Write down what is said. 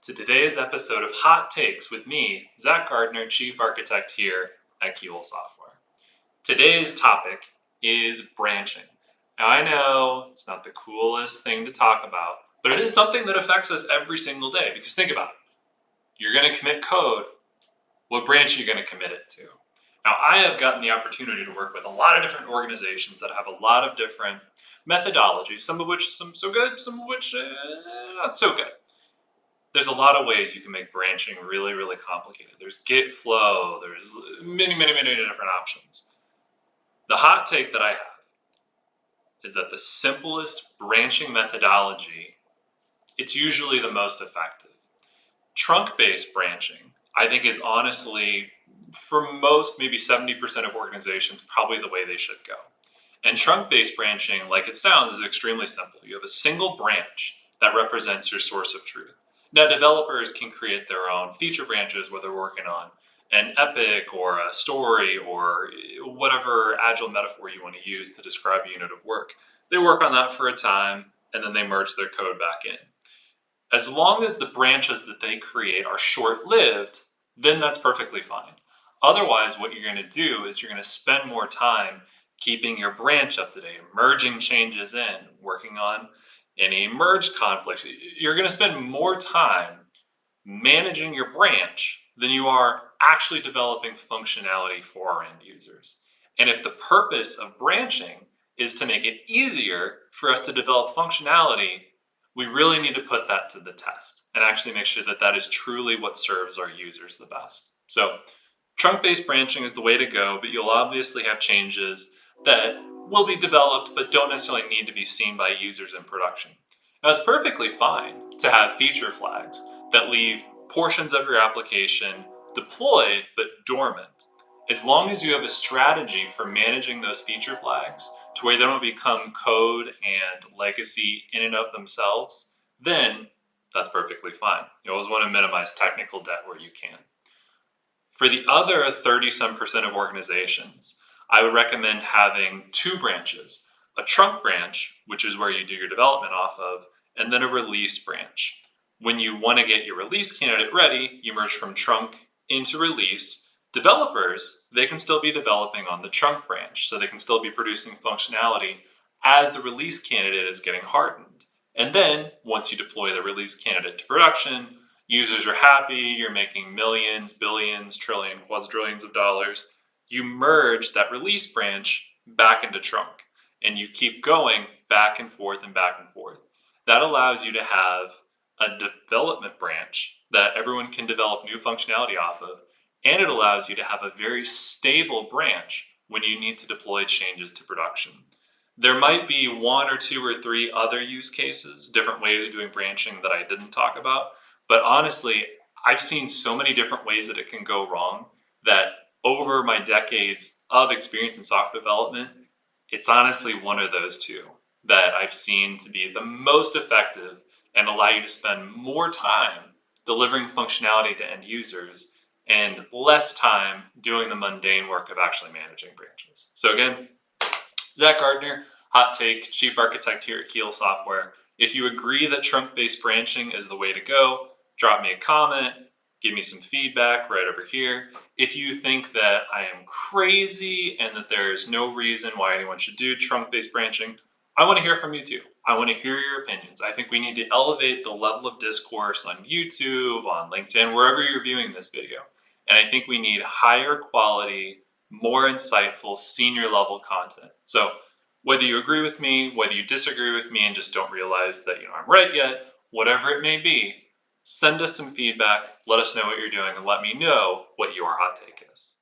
to today's episode of Hot Takes with me, Zach Gardner, Chief Architect here at Keyhole Software. Today's topic is branching. Now, I know it's not the coolest thing to talk about, but it is something that affects us every single day. Because think about it. You're going to commit code. What branch are you going to commit it to? Now, I have gotten the opportunity to work with a lot of different organizations that have a lot of different methodologies, some of which some so good, some of which not so good. There's a lot of ways you can make branching really, really complicated. There's Git flow. There's many different options. The hot take that I have is that the simplest branching methodology, it's usually the most effective. Trunk-based branching, I think, is honestly, for most, maybe 70% of organizations, probably the way they should go. And trunk-based branching, like it sounds, is extremely simple. You have a single branch that represents your source of truth. Now, developers can create their own feature branches, whether they're working on an epic or a story or whatever agile metaphor you want to use to describe a unit of work. They work on that for a time, and then they merge their code back in. As long as the branches that they create are short-lived, then that's perfectly fine. Otherwise, what you're going to do is you're going to spend more time keeping your branch up to date, merging changes in, working on any merge conflicts. You're going to spend more time managing your branch than you are actually developing functionality for our end users. And if the purpose of branching is to make it easier for us to develop functionality, we really need to put that to the test and actually make sure that that is truly what serves our users the best. So trunk-based branching is the way to go, but you'll obviously have changes that will be developed but don't necessarily need to be seen by users in production. Now, it's perfectly fine to have feature flags that leave portions of your application deployed but dormant. As long as you have a strategy for managing those feature flags to where they don't become code and legacy in and of themselves, then that's perfectly fine. You always want to minimize technical debt where you can. For the other 30-some% of organizations, I would recommend having two branches, a trunk branch, which is where you do your development off of, and then a release branch. When you want to get your release candidate ready, you merge from trunk into release. Developers, they can still be developing on the trunk branch, so they can still be producing functionality as the release candidate is getting hardened. And then, once you deploy the release candidate to production, users are happy, you're making millions, billions, trillions, quadrillions of dollars. You merge that release branch back into trunk, and you keep going back and forth and back and forth. That allows you to have a development branch that everyone can develop new functionality off of, and it allows you to have a very stable branch when you need to deploy changes to production. There might be one or two or three other use cases, different ways of doing branching that I didn't talk about, but honestly, I've seen so many different ways that it can go wrong that over my decades of experience in software development, it's honestly one of those two that I've seen to be the most effective and allow you to spend more time delivering functionality to end users and less time doing the mundane work of actually managing branches. So again, Zach Gardner, Hot Take, Chief Architect here at Keyhole Software. If you agree that trunk-based branching is the way to go, drop me a comment, give me some feedback right over here. If you think that I am crazy and that there's no reason why anyone should do trunk-based branching, I want to hear from you too. I want to hear your opinions. I think we need to elevate the level of discourse on YouTube, on LinkedIn, wherever you're viewing this video. And I think we need higher quality, more insightful, senior level content. So whether you agree with me, whether you disagree with me and just don't realize that I'm right yet, whatever it may be, send us some feedback, let us know what you're doing, and let me know what your hot take is.